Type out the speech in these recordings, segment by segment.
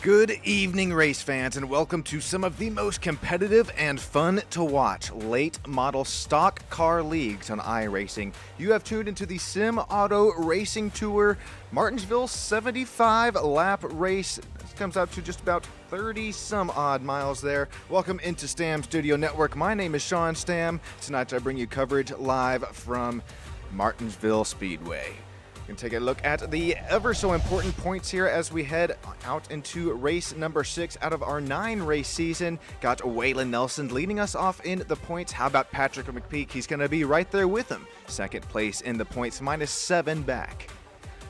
Good evening, race fans, and welcome to some of the most competitive and fun to watch late model stock car leagues on iRacing. You have tuned into the Sim Auto Racing Tour Martinsville 75 lap race. This comes out to just about 30 some odd miles there. Welcome into Stam Studio Network. My name is Sean Stam. Tonight I bring you coverage live from Martinsville Speedway. We can take a look at the ever so important points here as we head out into race number 6 out of our 9 race season. Got Waylon Nelson leading us off in the points. How about Patrick McPeak? He's going to be right there with him. Second place in the points, -7 back.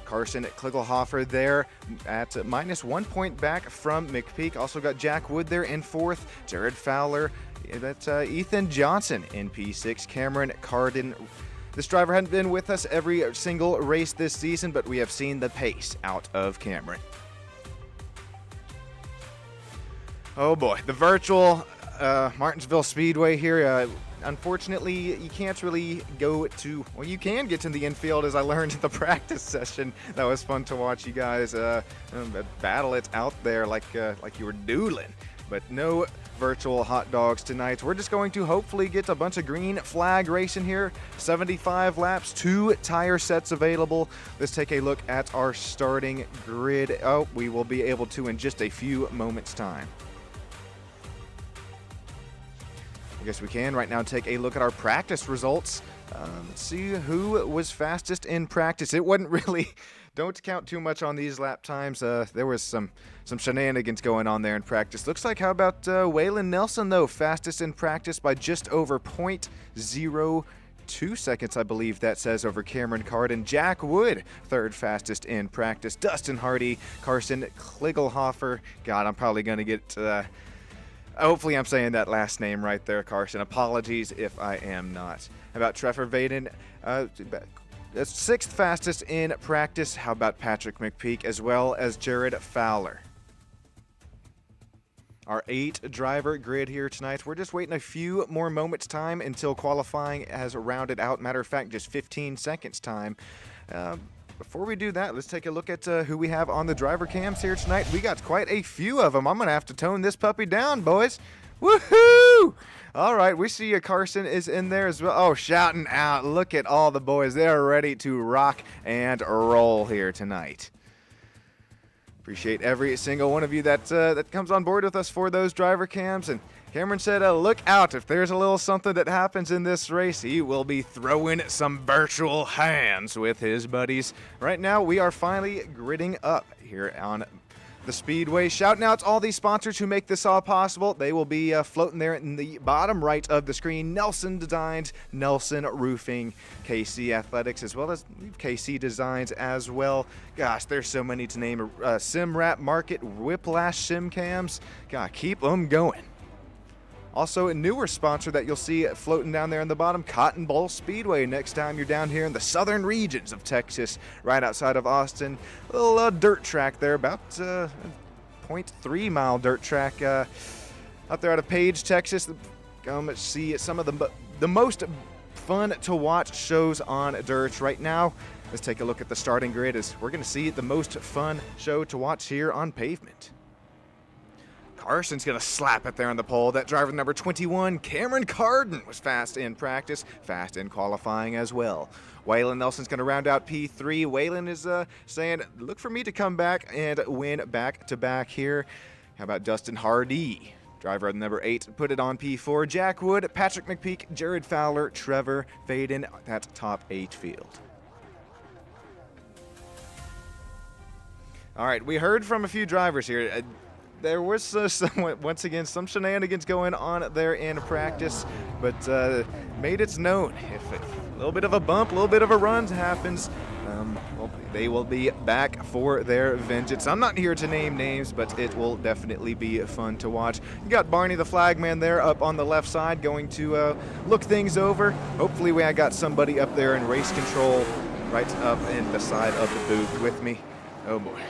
Carson Kligelhofer there at -1 point back from McPeak. Also got Jack Wood there in 4th. Jared Fowler, that's Ethan Johnson in P6. Cameron Carden. This driver hadn't been with us every single race this season, but we have seen the pace out of Cameron. Oh boy, the virtual Martinsville Speedway here. Unfortunately, you can't really go to, well, you can get to the infield, as I learned in the practice session. That was fun to watch you guys battle it out there like you were doodling. But no virtual hot dogs tonight. We're just going to hopefully get a bunch of green flag racing here. 75 laps, 2 tire sets available. Let's take a look at our starting grid. Oh, we will be able to in just a few moments' time. I guess we can right now take a look at our practice results. Let's see who was fastest in practice. It wasn't really, don't count too much on these lap times. There was some shenanigans going on there in practice. Looks like, how about Waylon Nelson, though, fastest in practice by just over 0.02 seconds, I believe that says, over Cameron Carden. Jack Wood, third fastest in practice. Dustin Hardy, Carson Kligelhofer. God, I'm probably going to get... hopefully I'm saying that last name right there, Carson. Apologies if I am not. How about Trevor Vaden? 6th fastest in practice. How about Patrick McPeak, as well as Jared Fowler? Our 8-driver grid here tonight. We're just waiting a few more moments' time until qualifying has rounded out. Matter of fact, just 15 seconds time. Before we do that, let's take a look at who we have on the driver cams here tonight. We got quite a few of them. I'm going to have to tone this puppy down, boys. Woohoo! All right, we see Carson is in there as well. Oh, shouting out. Look at all the boys. They are ready to rock and roll here tonight. Appreciate every single one of you that comes on board with us for those driver cams. And Cameron said, look out. If there's a little something that happens in this race, he will be throwing some virtual hands with his buddies. Right now, we are finally gridding up here on the Speedway. Shouting out to all these sponsors who make this all possible. They will be floating there in the bottom right of the screen. Nelson Designs, Nelson Roofing, KC Athletics, as well as KC Designs as well. Gosh, there's so many to name. Sim Wrap Market, Whiplash Sim Cams. God, keep them going. Also, a newer sponsor that you'll see floating down there in the bottom, Cotton Bowl Speedway. Next time you're down here in the southern regions of Texas, right outside of Austin. A little dirt track there, about 0.3 mile dirt track out there out of Page, Texas. Come see some of the most fun to watch shows on dirt right now. Let's take a look at the starting grid as we're going to see the most fun show to watch here on pavement. Carson's going to slap it there on the pole. That driver number 21, Cameron Carden, was fast in practice, fast in qualifying as well. Waylon Nelson's going to round out P3. Waylon is saying, look for me to come back and win back-to-back here. How about Dustin Hardy? Driver number 8 put it on P4. Jack Wood, Patrick McPeak, Jared Fowler, Trevor Vaden, that top 8 field. All right, we heard from a few drivers here. There was once again some shenanigans going on there in practice, but made it known if a little bit of a bump, a little bit of a run happens, well, they will be back for their vengeance. I'm not here to name names, but it will definitely be fun to watch. You got Barney the Flagman there up on the left side going to look things over. Hopefully I got somebody up there in race control right up in the side of the booth with me. Oh boy.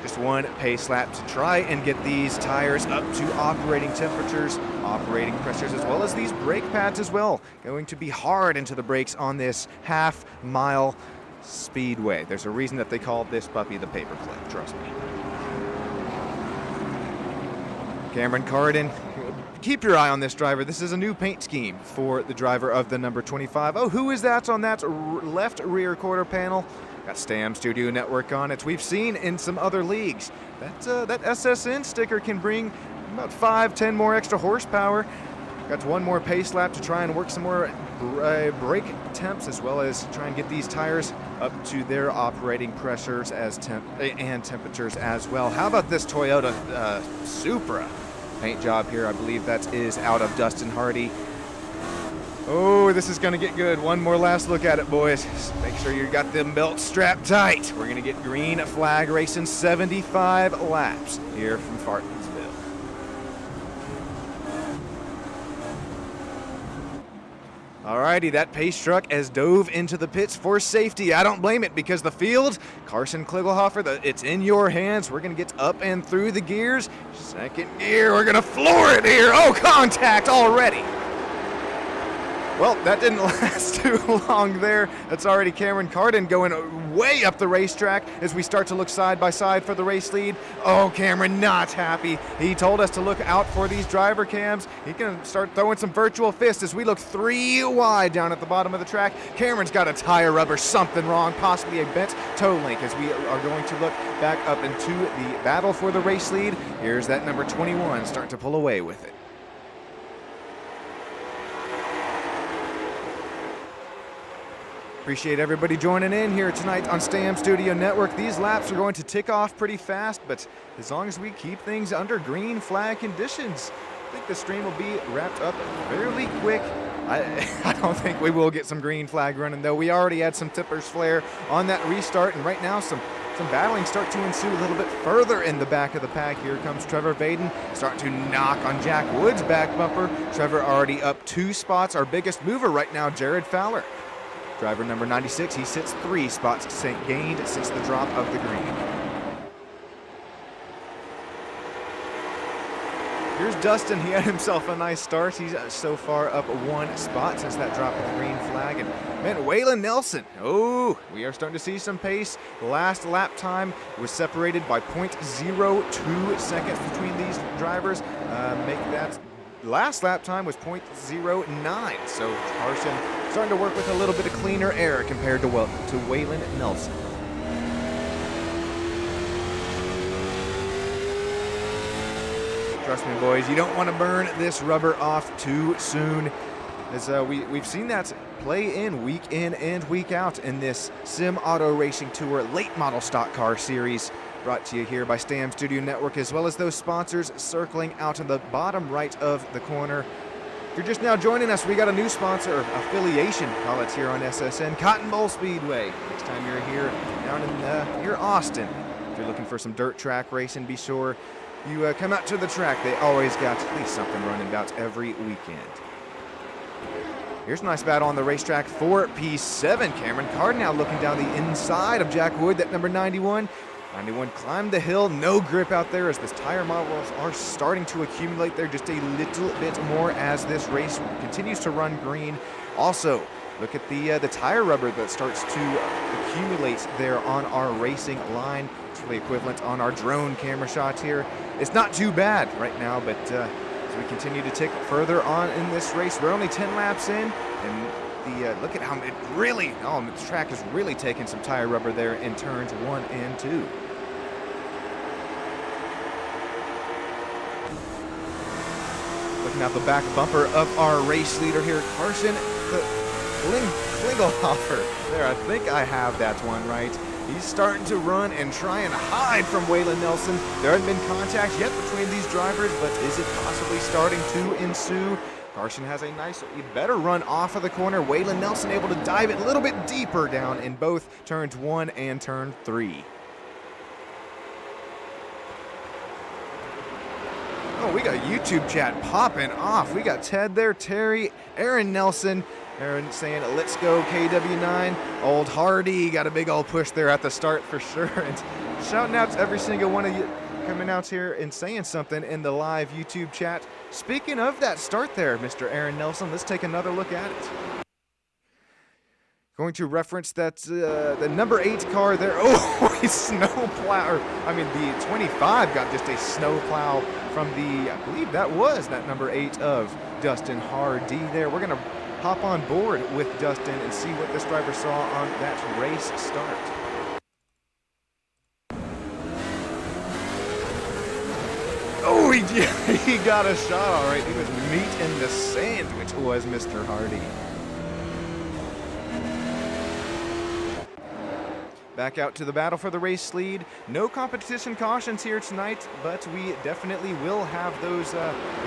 Just one pace lap to try and get these tires up to operating temperatures, operating pressures, as well as these brake pads as well. Going to be hard into the brakes on this half-mile Speedway. There's a reason that they call this puppy the paperclip, trust me. Cameron Carden, keep your eye on this driver. This is a new paint scheme for the driver of the number 25. Oh, who is that on that left rear quarter panel? Got STAM Studio Network on it. We've seen in some other leagues that SSN sticker can bring about 5-10 more extra horsepower. Got one more pace lap to try and work some more brake temps, as well as try and get these tires up to their operating pressures and temperatures as well. How about this Toyota Supra paint job here? I believe that is out of Dustin Hardy. Oh, this is going to get good. One more last look at it, boys. Just make sure you got them belts strapped tight. We're going to get green flag racing 75 laps here from Martinsville. Alrighty, that pace truck has dove into the pits for safety. I don't blame it, because the field, Carson Kligelhofer, it's in your hands. We're going to get up and through the gears. Second gear, we're going to floor it here. Oh, contact already. Well, that didn't last too long there. That's already Cameron Carden going way up the racetrack as we start to look side by side for the race lead. Oh, Cameron not happy. He told us to look out for these driver cams. He can start throwing some virtual fists as we look 3 wide down at the bottom of the track. Cameron's got a tire rubber, something wrong, possibly a bent toe link, as we are going to look back up into the battle for the race lead. Here's that number 21 starting to pull away with it. Appreciate everybody joining in here tonight on STAM Studio Network. These laps are going to tick off pretty fast, but as long as we keep things under green flag conditions, I think the stream will be wrapped up fairly quick. I don't think we will get some green flag running, though. We already had some tippers flare on that restart, and right now some battling start to ensue a little bit further in the back of the pack. Here comes Trevor Vaden, starting to knock on Jack Wood's back bumper. Trevor already up 2 spots. Our biggest mover right now, Jared Fowler. Driver number 96, he sits 3 spots gained since the drop of the green. Here's Dustin. He had himself a nice start. He's so far up 1 spot since that drop of the green flag. And man, Waylon Nelson. Oh, we are starting to see some pace. Last lap time was separated by 0.02 seconds between these drivers. Make that last lap time was 0.09. So Carson starting to work with a little bit of cleaner air compared to Waylon Nelson. Trust me, boys, you don't want to burn this rubber off too soon. As we've seen that play in week and week out in this Sim Auto Racing Tour late model stock car series, brought to you here by STAM Studio Network, as well as those sponsors circling out in the bottom right of the corner. If you're just now joining us, we got a new sponsor, affiliation, call it, here on SSN, Cotton Bowl Speedway. Next time you're here down in near Austin, if you're looking for some dirt track racing, be sure you come out to the track. They always got at least something running about every weekend. Here's a nice battle on the racetrack for P7. Cameron Carden now looking down the inside of Jack Wood, that number 91. 91 climbed the hill, no grip out there as the tire models are starting to accumulate there just a little bit more as this race continues to run green. Also, look at the tire rubber that starts to accumulate there on our racing line. It's really equivalent on our drone camera shots here. It's not too bad right now, but as we continue to tick further on in this race, we're only 10 laps in, and look at how it really, the track is really taking some tire rubber there in turns 1 and 2. Looking out the back bumper of our race leader here, Carson Kligelhofer. There, I think I have that one right. He's starting to run and try and hide from Waylon Nelson. There hasn't been contact yet between these drivers, but is it possibly starting to ensue? Carson has a better run off of the corner. Waylon Nelson able to dive it a little bit deeper down in both turns 1 and turn 3. Oh, we got YouTube chat popping off. We got Ted there, Terry, Aaron Nelson. Aaron saying, let's go KW9. Old Hardy got a big old push there at the start for sure. And shouting out to every single one of you coming out here and saying something in the live YouTube chat. Speaking of that start there, Mr. Aaron Nelson, let's take another look at it. Going to reference that the number 8 car there. Oh, a snowplow. I mean, the 25 got just a snowplow from the, I believe that was that number 8 of Dustin Hardy there. We're going to hop on board with Dustin and see what this driver saw on that race start. Oh, he got a shot all right. He was meat in the sandwich, was Mr. Hardy. Back out to the battle for the race lead. No competition cautions here tonight, but we definitely will have those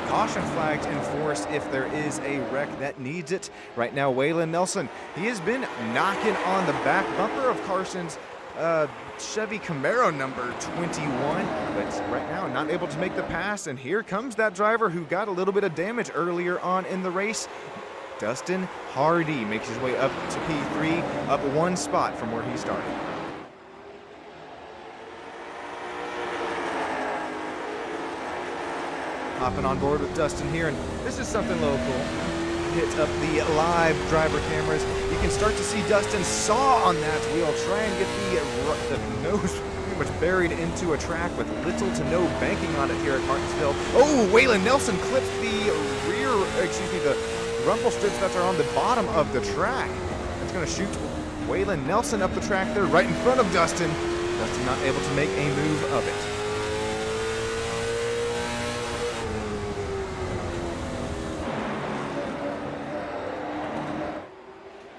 caution flags enforced if there is a wreck that needs it. Right now, Waylon Nelson, he has been knocking on the back bumper of Carson's Chevy Camaro number 21, but right now not able to make the pass, and here comes that driver who got a little bit of damage earlier on in the race. Dustin Hardy makes his way up to P3, up 1 spot from where he started. Hopping on board with Dustin here, and this is something local. Hit up the live driver cameras. You can start to see Dustin saw on that wheel, try and get the nose pretty much buried into a track with little to no banking on it here at Martinsville. Oh, Waylon Nelson clips the the rumble strips that are on the bottom of the track. That's going to shoot Waylon Nelson up the track there right in front of Dustin. Dustin not able to make a move of it.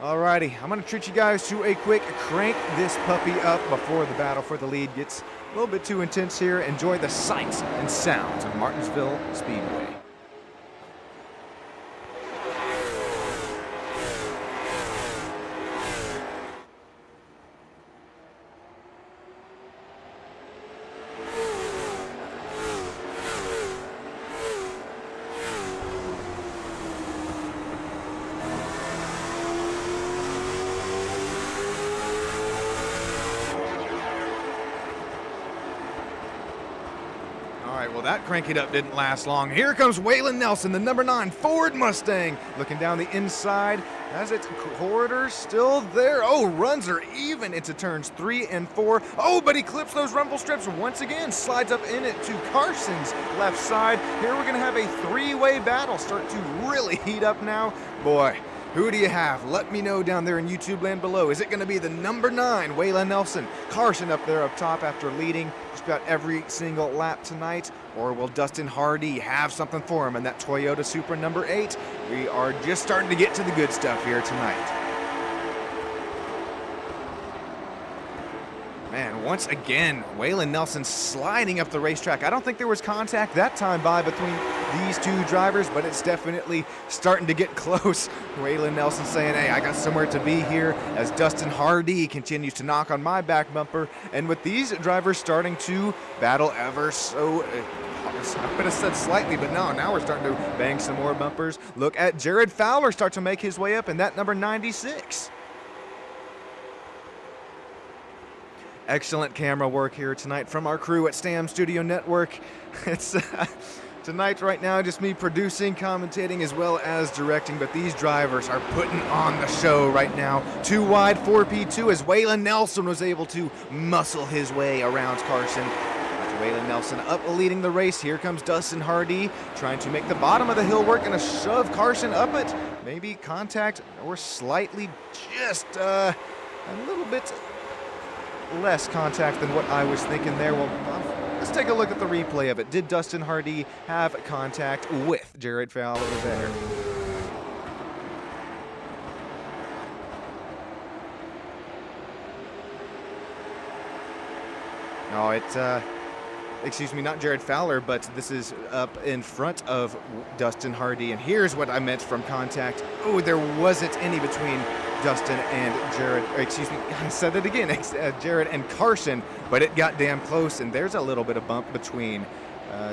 Alrighty, I'm going to treat you guys to a quick crank this puppy up before the battle for the lead gets a little bit too intense here. Enjoy the sights and sounds of Martinsville Speedway. Well, that crank it up didn't last long. Here comes Waylon Nelson, the number 9 Ford Mustang, looking down the inside. Has its corridor still there. Oh, runs are even into turns 3 and 4. Oh, but he clips those rumble strips once again, slides up in it to Carson's left side. Here we're going to have a 3-way battle start to really heat up now. Boy, who do you have? Let me know down there in YouTube land below. Is it going to be the number 9, Waylon Nelson, Carson up there up top after leading just about every single lap tonight? Or will Dustin Hardy have something for him in that Toyota Supra number 8? We are just starting to get to the good stuff here tonight. Man, once again, Waylon Nelson sliding up the racetrack. I don't think there was contact that time between these two drivers, but it's definitely starting to get close. Waylon Nelson saying, hey, I got somewhere to be here, as Dustin Hardy continues to knock on my back bumper. And with these drivers starting to battle ever so, I would have said slightly, but no, now we're starting to bang some more bumpers. Look at Jared Fowler start to make his way up in that number 96. Excellent camera work here tonight from our crew at Stam Studio Network. It's tonight right now just me producing, commentating, as well as directing, but these drivers are putting on the show right now. 2 wide 4P2 as Waylon Nelson was able to muscle his way around Carson. Waylon Nelson up leading the race. Here comes Dustin Hardy trying to make the bottom of the hill work and a shove Carson up it. Maybe contact or slightly just a little bit less contact than what I was thinking there. Well, let's take a look at the replay of it. Did Dustin Hardy have contact with Jared Fowler there? No, excuse me, not Jared Fowler, but this is up in front of Dustin Hardy. And here's what I meant from contact. Oh, there wasn't any between Dustin and Jared, excuse me, I said it again, Jared and Carson, but it got damn close, and there's a little bit of bump between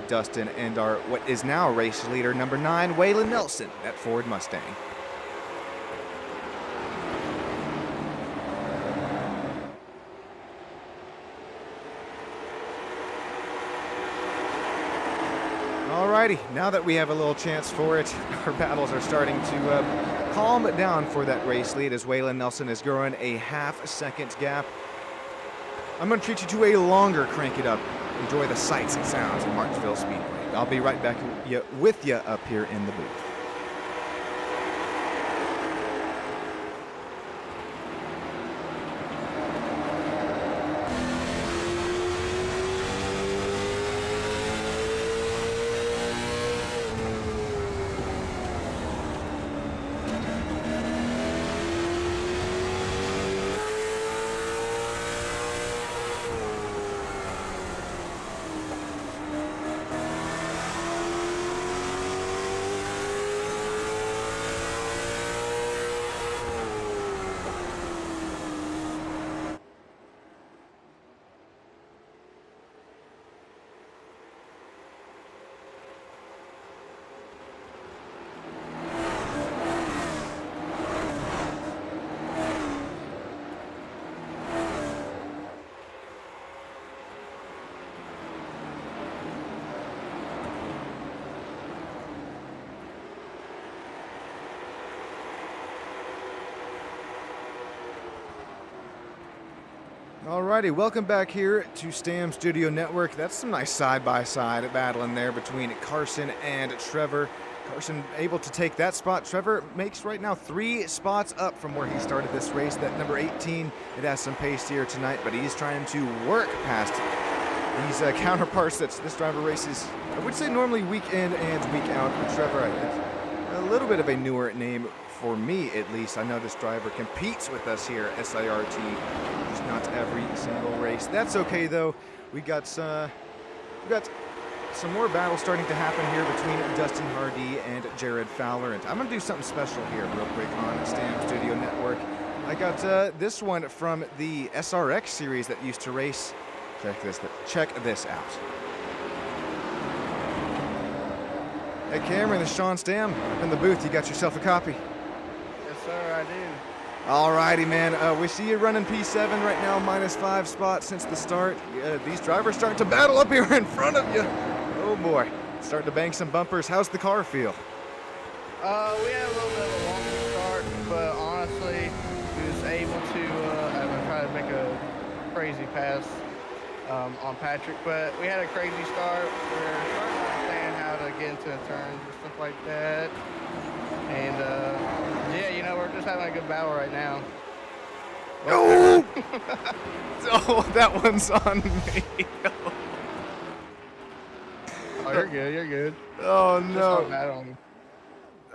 Dustin and our, what is now race leader, number 9, Waylon Nelson, that Ford Mustang. Alrighty, now that we have a little chance for it, our battles are starting to calm down for that race lead as Waylon Nelson is growing a half-second gap. I'm going to treat you to a longer Crank It Up. Enjoy the sights and sounds of Martinsville Speedway. I'll be right back with you up here in the booth. Alrighty, welcome back here to Stam Studio Network. That's some nice side-by-side battling there between Carson and Trevor. Carson able to take that spot. Trevor makes right now 3 spots up from where he started this race. That number 18, it has some pace here tonight, but he's trying to work past these counterparts that this driver races, I would say normally week in and week out. But Trevor, a little bit of a newer name for me, at least. I know this driver competes with us here at SART, just not every single race. That's okay though. We got some more battles starting to happen here between Dustin Hardy and Jared Fowler, and I'm gonna do something special here real quick on Stam Studio Network. I got this one from the SRX series that used to race. Check this out. Hey Cameron, this is Sean Stam up in the booth. You got yourself a copy? Yes, sir, I do. Alrighty, man. We see you running P7 right now, -5 spots since the start. These drivers starting to battle up here in front of you. Oh boy, starting to bang some bumpers. How's the car feel? We had a little bit of a longer start, but honestly, we was able to try to make a crazy pass on Patrick, but we had a crazy start. We're starting to understand how to get into the turns and stuff like that. And yeah, you know, we're just having a good battle right now. Oh! Oh, that one's on me. Oh, you're good, you're good. Oh, Just no. on that on.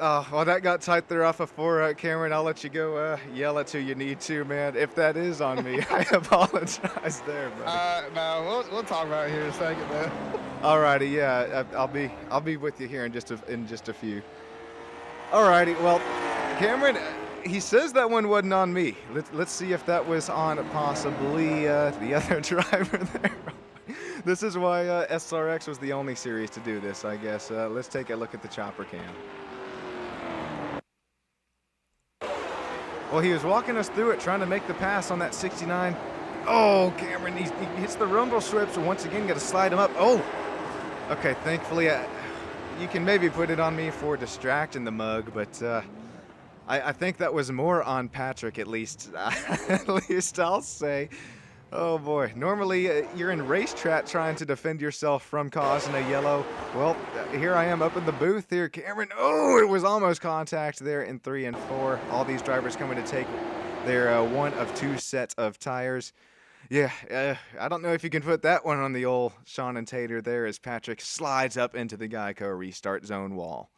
Oh, well, that got tight there off of 4, Cameron. I'll let you go yell at who you need to, man. If that is on me, I apologize there, buddy. No, we'll talk about it here in a second, though. Alrighty, yeah, I'll be with you here in just a few. Alrighty, well, Cameron, he says that one wasn't on me. Let's see if that was on possibly the other driver there. This is why SRX was the only series to do this, I guess. Let's take a look at the chopper cam. Well, he was walking us through it, trying to make the pass on that 69. Oh, Cameron, he hits the rumble strips, and once again, got to slide him up. Oh, okay, thankfully, you can maybe put it on me for distracting the mug, but I think that was more on Patrick, at least. At least I'll say. Oh boy, normally you're in racetrack trying to defend yourself from causing a yellow. Well, here I am up in the booth here, Cameron. Oh, it was almost contact there in 3 and 4. All these drivers coming to take their 1 of 2 sets of tires. Yeah, I don't know if you can put that one on the old Sean and Tater there as Patrick slides up into the Geico restart zone wall.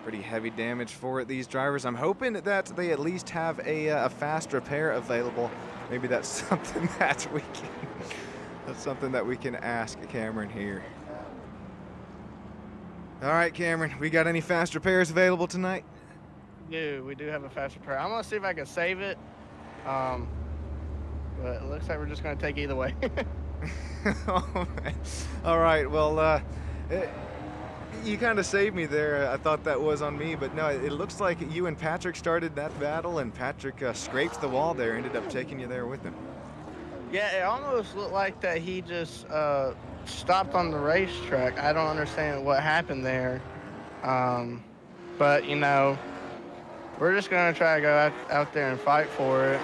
Pretty heavy damage for these drivers. I'm hoping that they at least have a fast repair available. Maybe that's something that we can ask Cameron here. All right, Cameron, we got any fast repairs available tonight? We do have a fast repair. I'm gonna see if I can save it. But it looks like we're just gonna take either way. Oh, man. All right, well, you kind of saved me there. I thought that was on me, but no, it looks like you and Patrick started that battle, and Patrick scraped the wall there, ended up taking you there with him. Yeah, it almost looked like that he just stopped on the racetrack. I don't understand what happened there. But you know, we're just gonna try to go out there and fight for it.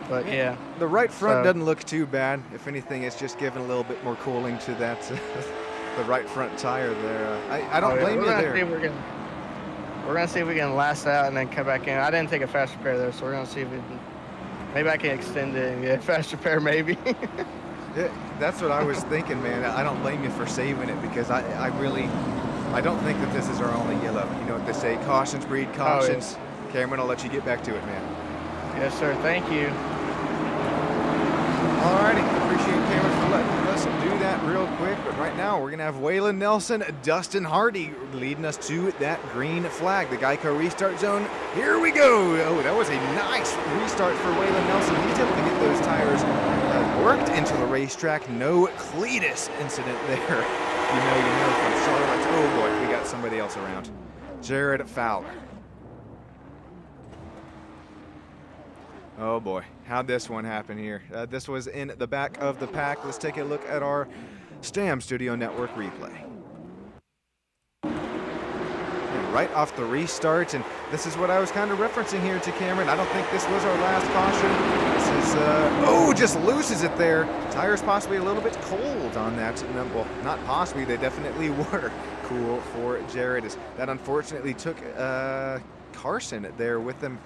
But yeah, The right front so- doesn't look too bad. If anything, it's just giving a little bit more cooling to that the right front tire there. I don't blame you there. We're gonna see if we can last out and then come back in. I didn't take a fast repair there, so we're gonna see if maybe I can extend it and get a fast repair maybe. Yeah, that's what I was thinking, man. I don't blame you for saving it because I don't think that this is our only yellow. You know what they say, cautions breed cautions. Oh, yeah. Cameron, I'll let you get back to it, man. Yes, sir. Thank you. Alrighty, appreciate Cameron for letting us do that real quick. But right now, we're gonna have Waylon Nelson, Dustin Hardy leading us to that green flag, the Geico restart zone. Here we go. Oh, that was a nice restart for Waylon Nelson. He's able to get those tires worked into the racetrack. No Cletus incident there. You know from Charlotte. Oh boy, we got somebody else around. Jared Fowler. Oh boy, how'd this one happen here? This was in the back of the pack. Let's take a look at our STAM Studio Network replay. And right off the restart, and this is what I was kind of referencing here to Cameron. I don't think this was our last caution. This is, oh, just loses it there. Tires possibly a little bit cold on that. Well, not possibly, they definitely were cool for Jared. That unfortunately took Carson there with them.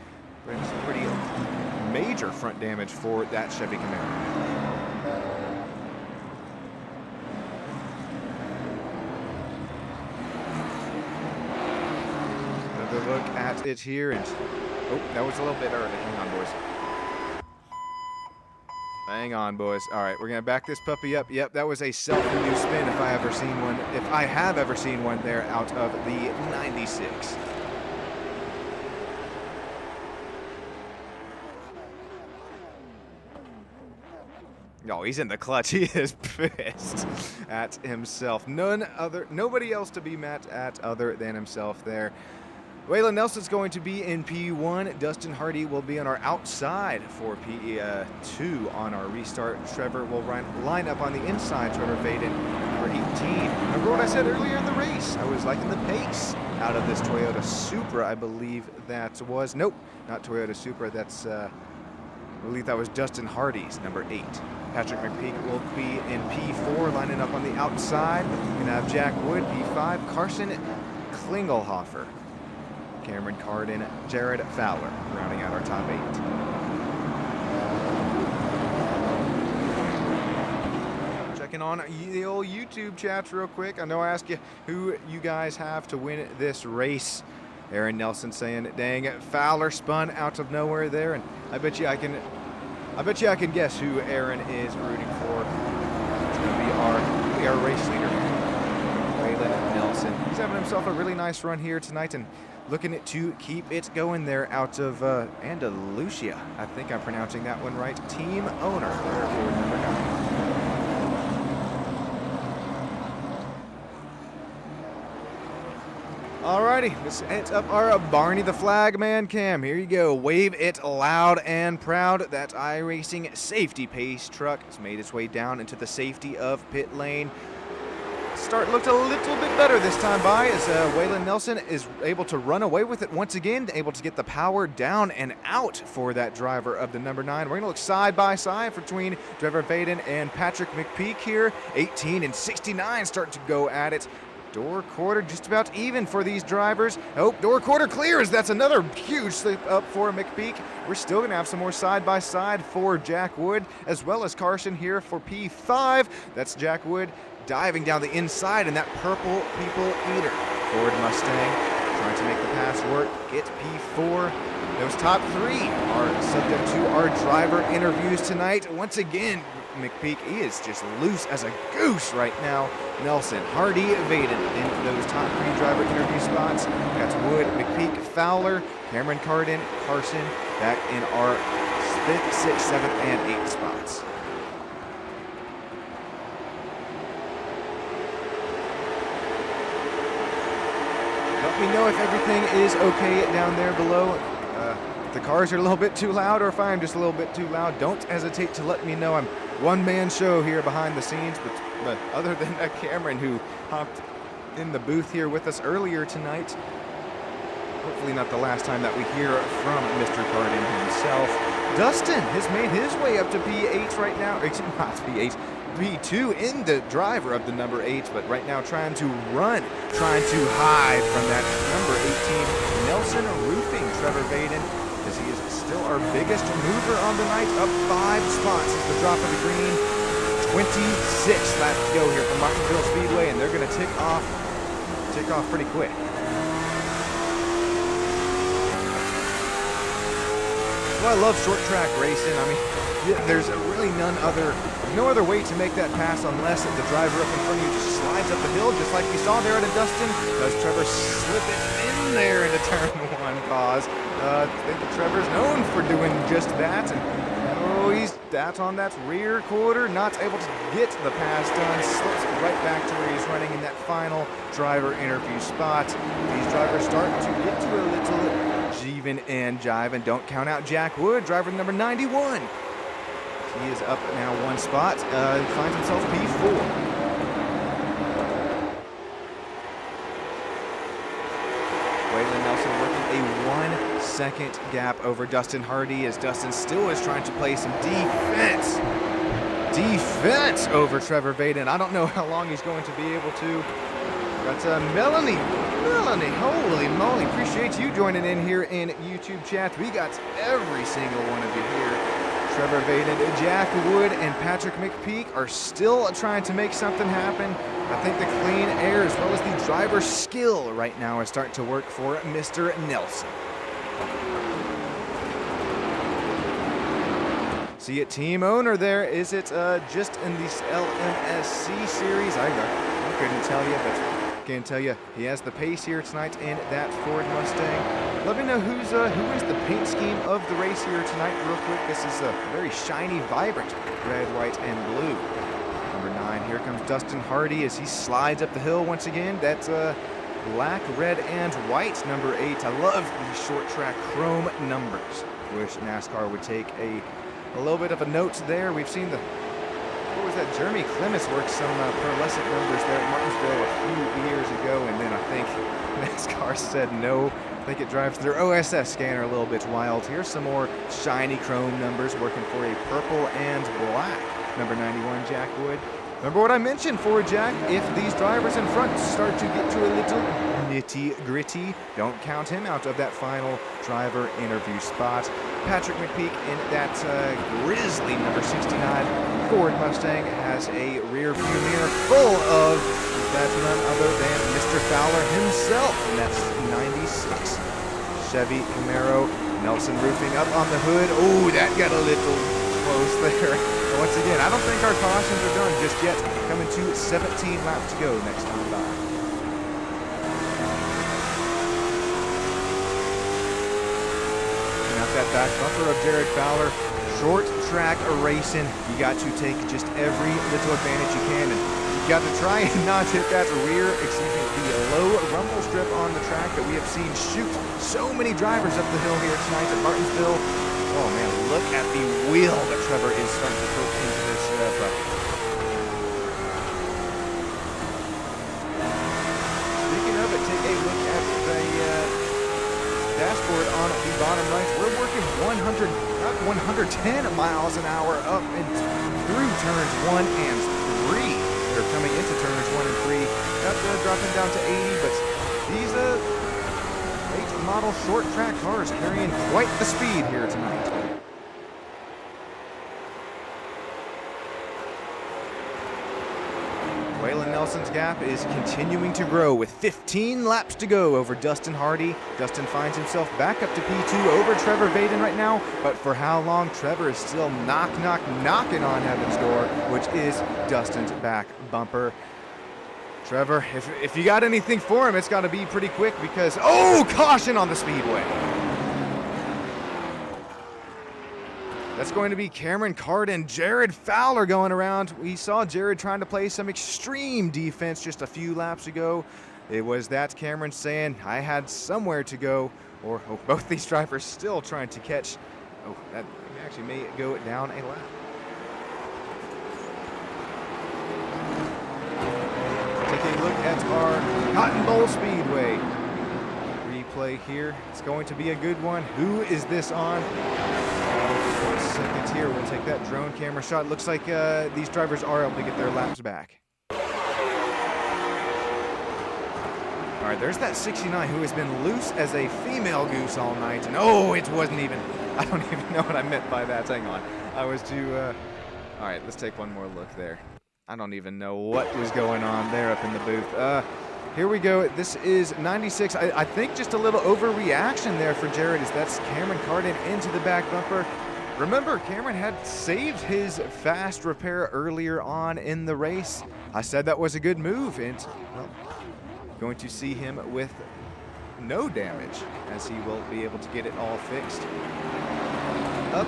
Some pretty major front damage for that Chevy Camaro. Another look at it here, and oh, that was a little bit early. Hang on, boys. Hang on, boys. All right, we're gonna back this puppy up. Yep, that was a self-induced spin if I have ever seen one there out of the 96. No, he's in the clutch. He is pissed at himself. Nobody else to be mad at other than himself there. Waylon Nelson's going to be in P1. Dustin Hardy will be on our outside for P2 on our restart. Trevor will line up on the inside. Trevor Vaden, number 18. Remember what I said earlier in the race? I was liking the pace out of this Toyota Supra, I believe that was. Nope, not Toyota Supra. That's, I believe that was Dustin Hardy's, number 8. Patrick McPeak will be in P4, lining up on the outside. We're going to have Jack Wood, P5. Carson Klingelhofer. Cameron Cardin, Jared Fowler, rounding out our top 8. Checking on the old YouTube chats real quick. I know I asked you who you guys have to win this race. Aaron Nelson saying, dang it, Fowler spun out of nowhere there, and I bet you I can guess who Aaron is rooting for. It's going to be our race leader, Waylon Nelson. He's having himself a really nice run here tonight and looking to keep it going there out of Andalusia. I think I'm pronouncing that one right. Team owner there for number 9. Alrighty, let's hit up our Barney the Flag Man cam. Here you go. Wave it loud and proud. That iRacing safety pace truck has made its way down into the safety of pit lane. Start looked a little bit better this time by as Waylon Nelson is able to run away with it once again, able to get the power down and out for that driver of the number 9. We're going to look side by side between Trevor Vaden and Patrick McPeak here. 18 and 69 start to go at it. Door quarter just about even for these drivers. Oh, door quarter clears. That's another huge slip up for McPeak. We're still going to have some more side-by-side for Jack Wood, as well as Carson here for P5. That's Jack Wood diving down the inside in that purple people eater. Ford Mustang trying to make the pass work. Get P4. Those top 3 are subject to our driver interviews tonight. Once again, McPeak, he is just loose as a goose right now. Nelson, Hardy, Vaden in those top 3 driver interview spots. That's Wood, McPeak, Fowler, Cameron Cardin, Carson back in our 5th, 6th, 7th, and 8th spots. Let me know if everything is okay down there below. the cars are a little bit too loud or if I'm just a little bit too loud, don't hesitate to let me know. I'm one-man show here behind the scenes, but other than Cameron, who hopped in the booth here with us earlier tonight, hopefully not the last time that we hear from Mr. Cardin himself. Dustin has made his way up to P8 right now, not P8, P2 in the driver of the number 8, but right now trying to hide from that number 18 Nelson Roofing Trevor Vaden, as he is still our biggest mover on the night, up 5 spots as the drop of the green. 26 laps to go here from Martinsville Speedway, and they're going to tick off pretty quick. Well, I love short track racing. I mean, there's really no other way to make that pass unless the driver up in front of you just slides up the hill, just like we saw there at Dustin. Does Trevor slip it in there into turn 1 cause? I think Trevor's known for doing just that, and that's on that rear quarter, not able to get the pass done, slips right back to where he's running in that final driver interview spot. These drivers start to get to a little jeevin' and jivin'. Don't count out Jack Wood, driver number 91. He is up now 1 spot, finds himself P4. Waylon Nelson working a 1-second gap over Dustin Hardy, as Dustin still is trying to play some defense over Trevor Vaden. I don't know how long he's going to be able to. But Melanie, holy moly, appreciate you joining in here in YouTube chat. We got every single one of you here. Trevor Vaden, Jack Wood, and Patrick McPeak are still trying to make something happen. I think the clean air as well as the driver's skill right now is starting to work for Mr. Nelson. See it, team owner there. Is it just in the LMSC series? I couldn't tell you, but I can tell you he has the pace here tonight in that Ford Mustang. Let me know who is the paint scheme of the race here tonight real quick. This is a very shiny, vibrant red, white, and blue. Number 9, here comes Dustin Hardy as he slides up the hill once again. That's black, red, and white. Number 8. I love these short track chrome numbers. Wish NASCAR would take a little bit of a note there. We've seen what was that? Jeremy Clements worked some pearlescent numbers there at Martinsville a few years ago, and then I think NASCAR said no. I think it drives their OSS scanner a little bit wild. Here's some more shiny chrome numbers working for a purple and black. Number 91, Jack Wood. Remember what I mentioned for Jack? If these drivers in front start to get to a little nitty-gritty, don't count him out of that final driver interview spot. Patrick McPeak in that grizzly number 69 Ford Mustang has a rear view mirror full of none other than Mr. Fowler himself, and that's 96. Chevy Camaro, Nelson Roofing up on the hood. Oh, that got a little close there. Once again, I don't think our cautions are done just yet. Coming to 17 laps to go next time by. Out that back bumper of Jared Fowler. Short track racing. You got to take just every little advantage you can, and you got to try and not hit that the low rumble strip on the track that we have seen shoot so many drivers up the hill here tonight at Martinsville. Oh man, look at the wheel that Trevor is starting to put into this bucket. Speaking of it, take a look at the dashboard on the bottom right. We're working 110 miles an hour up and through turns 1 and 3. They're coming into turns 1 and 3. That's dropping down to 80, but these late model short track cars carrying quite the speed here tonight. Waylon Nelson's gap is continuing to grow with 15 laps to go over Dustin Hardy. Dustin finds himself back up to P2 over Trevor Vaden right now, but for how long? Trevor is still knocking on heaven's door, which is Dustin's back bumper. Trevor, if you got anything for him, it's got to be pretty quick because, oh, caution on the Speedway. That's going to be Cameron Carden, Jared Fowler going around. We saw Jared trying to play some extreme defense just a few laps ago. It was that Cameron saying, I had somewhere to go, or both these drivers still trying to catch. Oh, that actually may go down a lap. Take a look at our Cotton Bowl Speedway replay here. It's going to be a good one. Who is this on? 1 second here. We'll take that drone camera shot. Looks like these drivers are able to get their laps back. All right, there's that 69 who has been loose as a female goose all night. And oh, it wasn't even, I don't even know what I meant by that. Hang on. I was too, all right, let's take one more look there. I don't even know what was going on there up in the booth. Here we go. This is 96. I think just a little overreaction there for Jared as that's Cameron Carden into the back bumper. Remember, Cameron had saved his fast repair earlier on in the race. I said that was a good move, and well, going to see him with no damage as he will be able to get it all fixed. Up,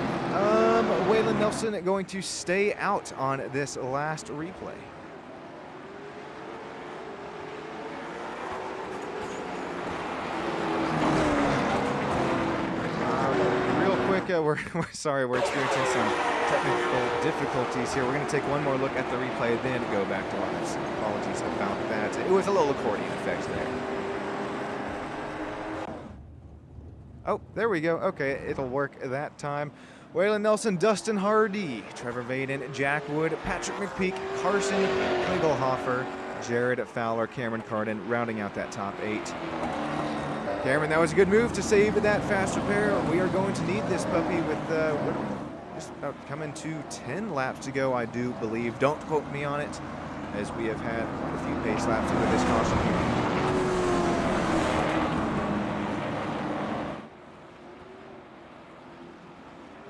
Waylon Nelson going to stay out on this last replay. We're sorry, we're experiencing some technical difficulties here. We're going to take one more look at the replay, then go back to lives. Apologies about that. It was a little accordion effect there. Oh, there we go. Okay, it'll work that time. Waylon Nelson, Dustin Hardy, Trevor Vaden, Jack Wood, Patrick McPeak, Carson Klingelhofer, Jared Fowler, Cameron Carden, rounding out that top 8. Cameron, that was a good move to save that fast repair. We are going to need this puppy with just about coming to 10 laps to go, I do believe. Don't quote me on it, as we have had quite a few pace laps with this caution here.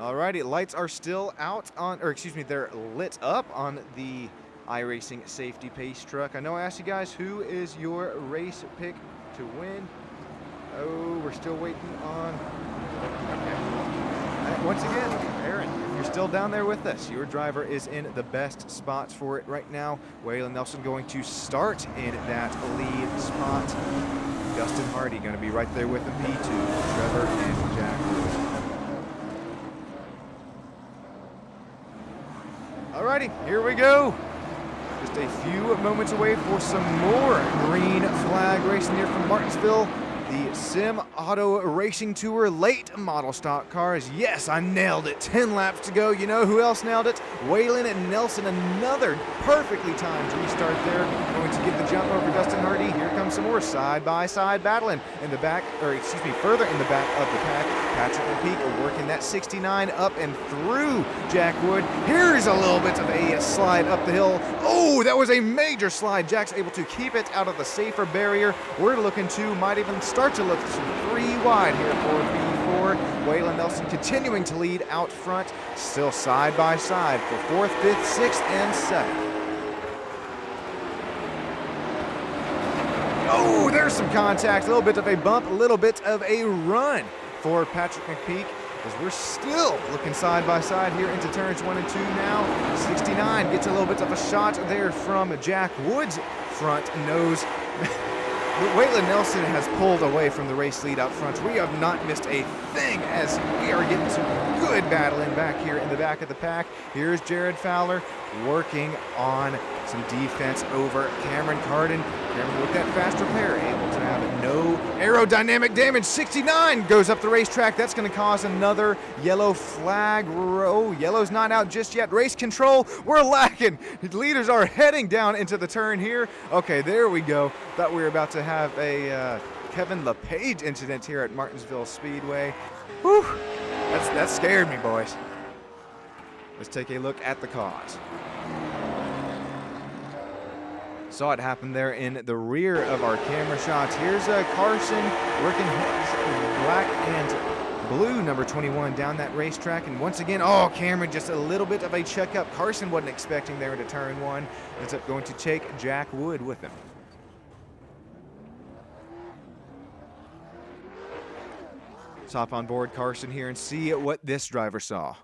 Alrighty, lights are still out on, or excuse me, they're lit up on the iRacing safety pace truck. I know I asked you guys, who is your race pick to win? Oh, we're still waiting on. Okay. Once again, Aaron, if you're still down there with us, your driver is in the best spots for it right now. Waylon Nelson going to start in that lead spot. Dustin Hardy going to be right there with him, P2. Trevor and Jack Wood. Alrighty, here we go. Just a few moments away for some more green flag racing here from Martinsville. The Sim Auto Racing Tour late model stock cars. Yes, I nailed it. 10 laps to go. You know who else nailed it? Waylon and Nelson. Another perfectly timed restart there. Going to get the jump over Dustin Hardy. Here comes some more side-by-side battling in the back, or excuse me, further in the back of the pack. Patrick McPeak working that 69 up and through Jack Wood. Here's a little bit of a slide up the hill. Oh, that was a major slide. Jack's able to keep it out of the safer barrier. We're looking to, might even start to look to 3 wide here for B4. Waylon Nelson continuing to lead out front, still side by side for 4th, 5th, 6th, and 7th. Oh, there's some contact, a little bit of a bump, a little bit of a run for Patrick McPeak, as we're still looking side by side here into turns 1 and 2 now. 69 gets a little bit of a shot there from Jack Wood's front nose. Waylon Nelson has pulled away from the race lead out front. We have not missed a thing as we are getting some good battling back here in the back of the pack. Here's Jared Fowler working on some defense over Cameron Carden. Cameron with that fast repair, able to have no aerodynamic damage. 69 goes up the racetrack. That's going to cause another yellow flag. Oh, yellow's not out just yet. Race control, we're lacking. Leaders are heading down into the turn here. Okay, there we go. Thought we were about to have a Kevin LePage incident here at Martinsville Speedway. Whew, that scared me, boys. Let's take a look at the cause. Saw it happen there in the rear of our camera shots. Here's Carson working his black and blue number 21 down that racetrack. And once again, oh, Cameron just a little bit of a checkup. Carson wasn't expecting there into turn 1. Ends up going to take Jack Wood with him. Let's hop on board Carson here and see what this driver saw.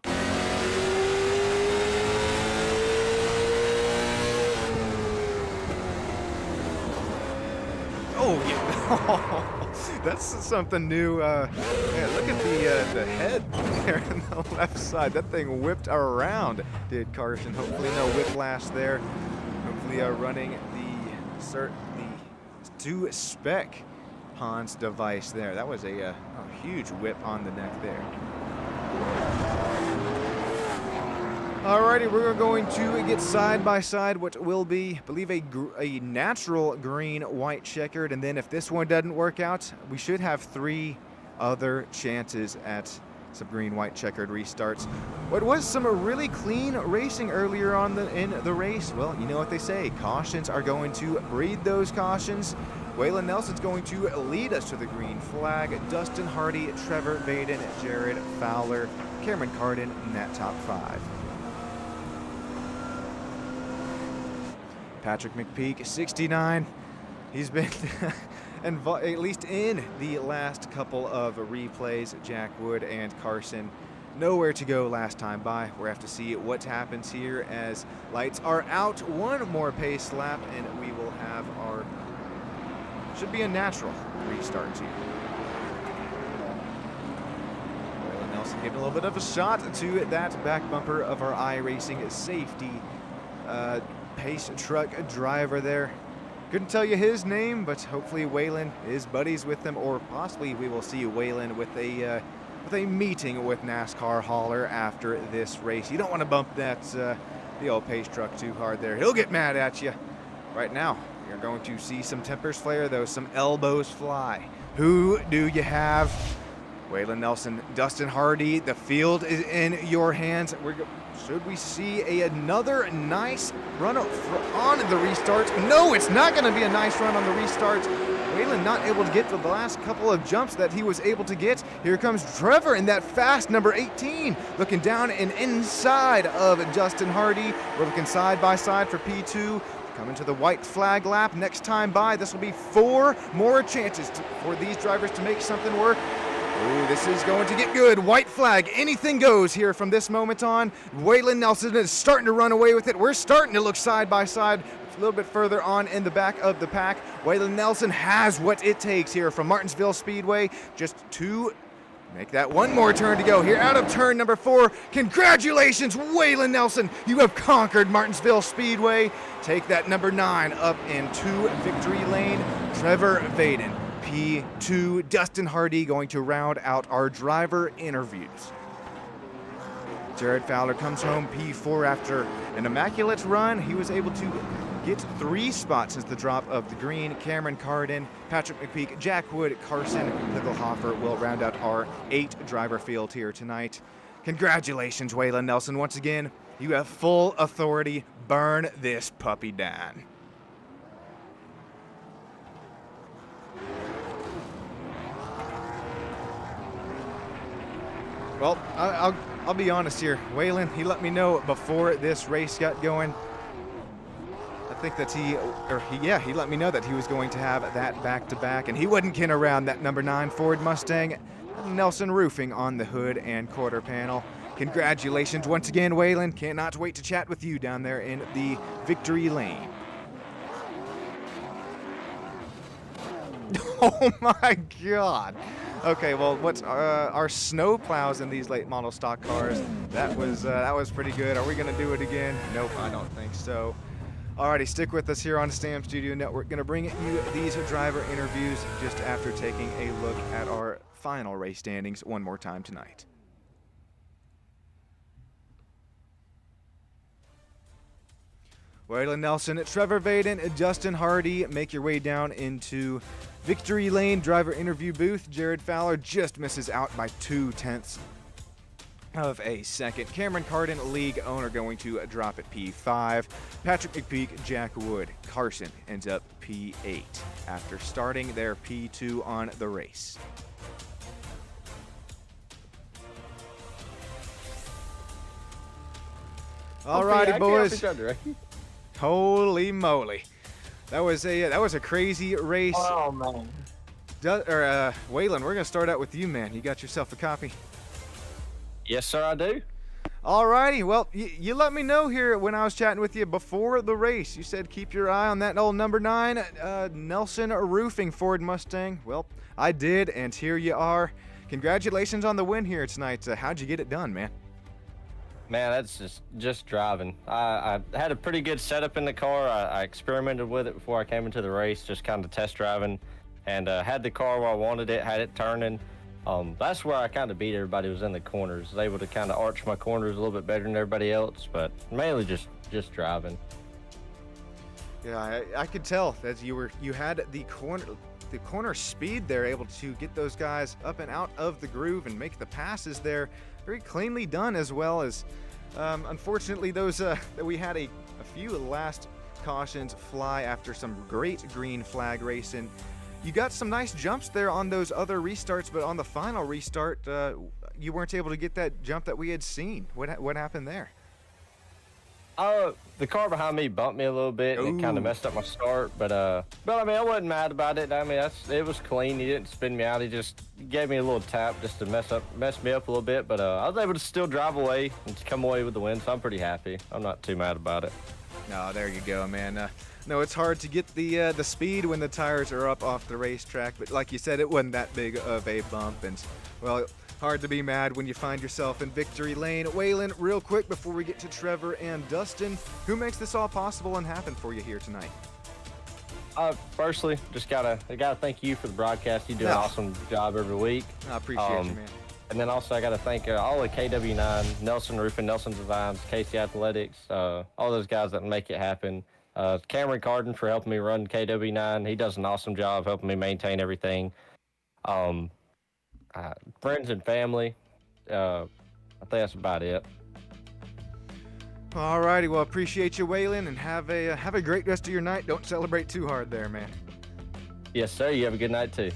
Oh, yeah. That's something new. Yeah, look at the head there on the left side. That thing whipped around, did Carson. Hopefully no whiplash there. Hopefully running the 2-spec Hans device there. That was a huge whip on the neck there. Alrighty, we're going to get side by side what will be, I believe, a natural green, white checkered, and then if this one doesn't work out, we should have 3 other chances at some green, white checkered restarts. What was some really clean racing earlier on in the race? Well, you know what they say, cautions are going to breed those cautions. Waylon Nelson's going to lead us to the green flag. Dustin Hardy, Trevor Vaden, Jared Fowler, Cameron Carden in that top 5. Patrick McPeak, 69. He's been at least in the last couple of replays. Jack Wood and Carson nowhere to go last time by. We'll have to see what happens here as lights are out. One more pace lap and we will have our, should be a natural restart here. Waylon Nelson giving a little bit of a shot to that back bumper of our iRacing safety pace truck driver there. Couldn't tell you his name, but hopefully Waylon is buddies with him, or possibly we will see Waylon with a meeting with NASCAR hauler after this race. You don't want to bump that the old pace truck too hard there. He'll get mad at you. Right now, you're going to see some tempers flare, though, some elbows fly. Who do you have? Waylon Nelson, Dustin Hardy, the field is in your hands. Should we see another nice run on the restarts? No, it's not going to be a nice run on the restarts. Waylon not able to get to the last couple of jumps that he was able to get. Here comes Trevor in that fast number 18, looking down and inside of Dustin Hardy. We're looking side by side for P2. Coming to the white flag lap. Next time by, this will be 4 more chances for these drivers to make something work. Ooh, this is going to get good. White flag, anything goes here from this moment on. Waylon Nelson is starting to run away with it. We're starting to look side by side, a little bit further on in the back of the pack. Waylon Nelson has what it takes here from Martinsville Speedway, just to make that one more turn to go here out of turn number 4. Congratulations, Waylon Nelson. You have conquered Martinsville Speedway. Take that number 9 up into victory lane. Trevor Vaden, P2. Dustin Hardy going to round out our driver interviews. Jared Fowler comes home P4 after an immaculate run. He was able to get 3 spots since the drop of the green. Cameron Carden, Patrick McPeak, Jack Wood, Carson Nickelhofer will round out our 8 driver field here tonight. Congratulations, Waylon Nelson. Once again, you have full authority. Burn this puppy down. Well, I'll be honest here. Waylon, he let me know before this race got going. I think that he let me know that he was going to have that back-to-back, and he wouldn't kidding around. That number 9 Ford Mustang, Nelson Roofing on the hood and quarter panel. Congratulations once again, Waylon. Cannot wait to chat with you down there in the victory lane. Oh my God. Okay, well, what's our snow plows in these late model stock cars? That was pretty good. Are we gonna do it again? Nope, I don't think so. Alrighty, stick with us here on Stam Studio Network. Gonna bring you these driver interviews just after taking a look at our final race standings one more time tonight. Waylon Nelson, Trevor Vaden, Dustin Hardy, make your way down into victory lane driver interview booth. Jared Fowler just misses out by 0.2 of a second. Cameron Carden, league owner, going to drop at P5. Patrick McPeak, Jack Wood, Carson ends up P8 after starting their P2 on the race. Alrighty, boys. Holy moly. That was a crazy race. Oh, man. Waylon, we're going to start out with you, man. You got yourself a copy? Yes, sir, I do. Alrighty, well, you let me know here when I was chatting with you before the race. You said keep your eye on that old number 9, Nelson Roofing Ford Mustang. Well, I did, and here you are. Congratulations on the win here tonight. How'd you get it done, man? Man, that's just driving. I had a pretty good setup in the car. I experimented with it before I came into the race, just kind of test driving, and had the car where I wanted it, had it turning. That's where I kind of beat everybody, was in the corners. I was able to kind of arch my corners a little bit better than everybody else, but mainly just driving. Yeah, I could tell that you had the corner speed there, able to get those guys up and out of the groove and make the passes there. Very cleanly done, as well as unfortunately those that we had a few last cautions fly after some great green flag racing. You got some nice jumps there on those other restarts, but on the final restart, you weren't able to get that jump that we had seen. What happened there? The car behind me bumped me a little bit, and it kind of messed up my start. But I mean, I wasn't mad about it. I mean, it was clean. He didn't spin me out. He just gave me a little tap just to mess me up a little bit. But I was able to still drive away and to come away with the win, so I'm pretty happy. I'm not too mad about it. No, there you go, man. No, it's hard to get the speed when the tires are up off the racetrack, but like you said, it wasn't that big of a bump, and well, hard to be mad when you find yourself in victory lane. Waylon, real quick before we get to Trevor and Dustin, who makes this all possible and happen for you here tonight? Firstly, just gotta thank you for the broadcast. You do an awesome job every week. I appreciate you, man. And then also I got to thank all the KW9, Nelson Roofing, Nelson Designs, Casey Athletics, all those guys that make it happen. Cameron Carden for helping me run KW9. He does an awesome job helping me maintain everything. Friends and family. I think that's about it. All righty, well, appreciate you, Waylon, and have a great rest of your night. Don't celebrate too hard there, man. Yes, sir. You have a good night, too.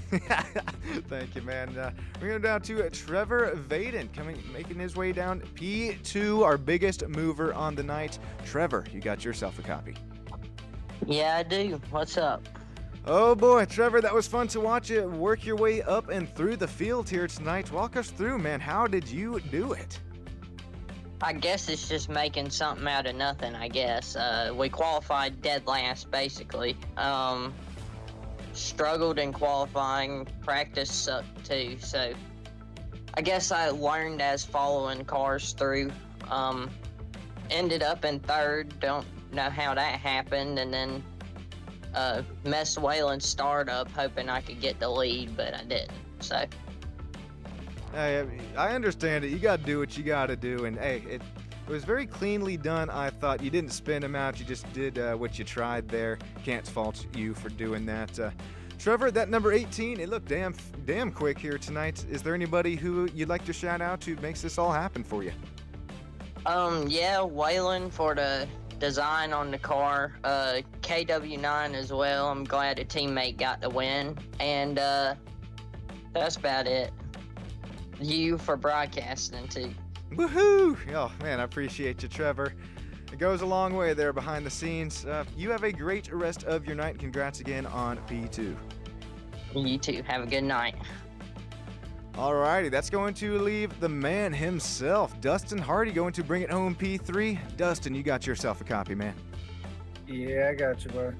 Thank you, man. We're going down to Trevor Vaden, making his way down P2, our biggest mover on the night. Trevor, you got yourself a copy. Yeah, I do. What's up? Oh, boy, Trevor, that was fun to watch you work your way up and through the field here tonight. Walk us through, man. How did you do it? I guess it's just making something out of nothing, I guess. We qualified dead last, basically. Struggled in qualifying, practice sucked too, so I guess I learned as following cars through. Ended up in third, don't know how that happened, and then messed Waylon's start up, hoping I could get the lead, but I didn't, so. Hey, I understand it. You got to do what you got to do, and hey, it was very cleanly done. I thought you didn't spin him out. You just did what you tried there. Can't fault you for doing that. Trevor, that number 18, it looked damn quick here tonight. Is there anybody who you'd like to shout out who makes this all happen for you? Yeah, Waylon for the design on the car. KW9 as well. I'm glad a teammate got the win, and that's about it. You for broadcasting too. Woohoo! Oh man, I appreciate you, Trevor. It goes a long way there behind the scenes. You have a great rest of your night. Congrats again on P2. You too. Have a good night. Alrighty, that's going to leave the man himself, Dustin Hardy, going to bring it home P3. Dustin, you got yourself a copy, man. Yeah, I got you, bro.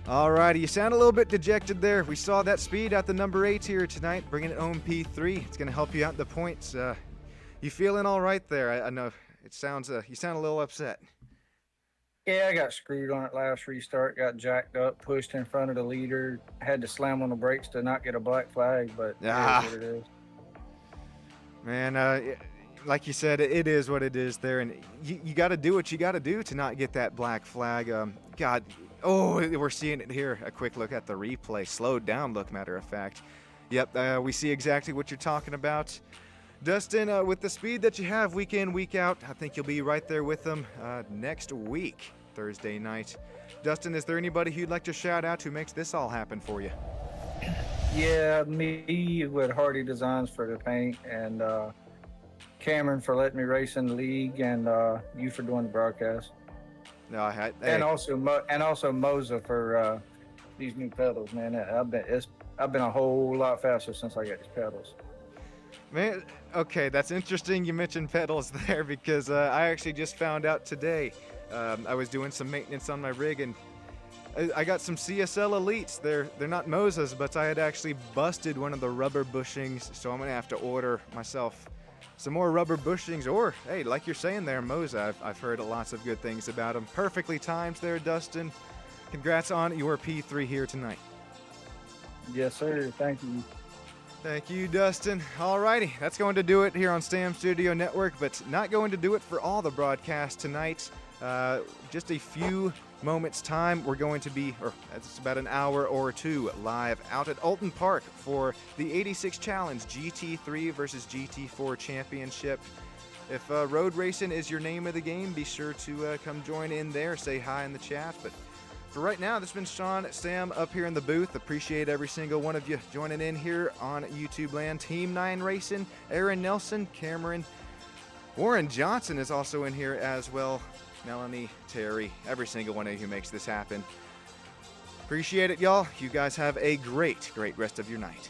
Alrighty, you sound a little bit dejected there. We saw that speed at the number 8 here tonight, bringing it home P3. It's going to help you out in the points. You feeling all right there? I know it sounds. You sound a little upset. Yeah, I got screwed on it last restart. Got jacked up, pushed in front of the leader. Had to slam on the brakes to not get a black flag, but it is what it is. Man, like you said, it is what it is there, and you got to do what you got to do to not get that black flag. God, oh, we're seeing it here. A quick look at the replay. Slowed down look, matter of fact. Yep, we see exactly what you're talking about. Dustin, with the speed that you have week in, week out, I think you'll be right there with them next week, Thursday night. Dustin, is there anybody who'd like to shout out who makes this all happen for you? Yeah, me with Hardy Designs for the paint, and Cameron for letting me race in the league, and you for doing the broadcast. No, and also Moza for these new pedals, man. I've been a whole lot faster since I got these pedals. Man, okay, that's interesting you mentioned pedals there because I actually just found out today. I was doing some maintenance on my rig and I got some CSL Elites. They're not Mosas, but I had actually busted one of the rubber bushings, so I'm gonna have to order myself some more rubber bushings. Or hey, like you're saying there, Mosa, I've heard lots of good things about them. Perfectly timed there, Dustin. Congrats on your P3 here tonight. Yes, sir. Thank you. Thank you, Dustin. Alrighty, that's going to do it here on Stam Studio Network, but not going to do it for all the broadcasts tonight. Just a few moments time, we're going to be, or it's about an hour or two, live out at Alton Park for the 86 Challenge GT3 versus GT4 Championship. If road racing is your name of the game, be sure to come join in there, say hi in the chat. But for right now, this has been Sean, Sam up here in the booth. Appreciate every single one of you joining in here on YouTube land. Team 9 Racing, Aaron Nelson, Cameron, Warren Johnson is also in here as well. Melanie, Terry, every single one of you who makes this happen. Appreciate it, y'all. You guys have a great rest of your night.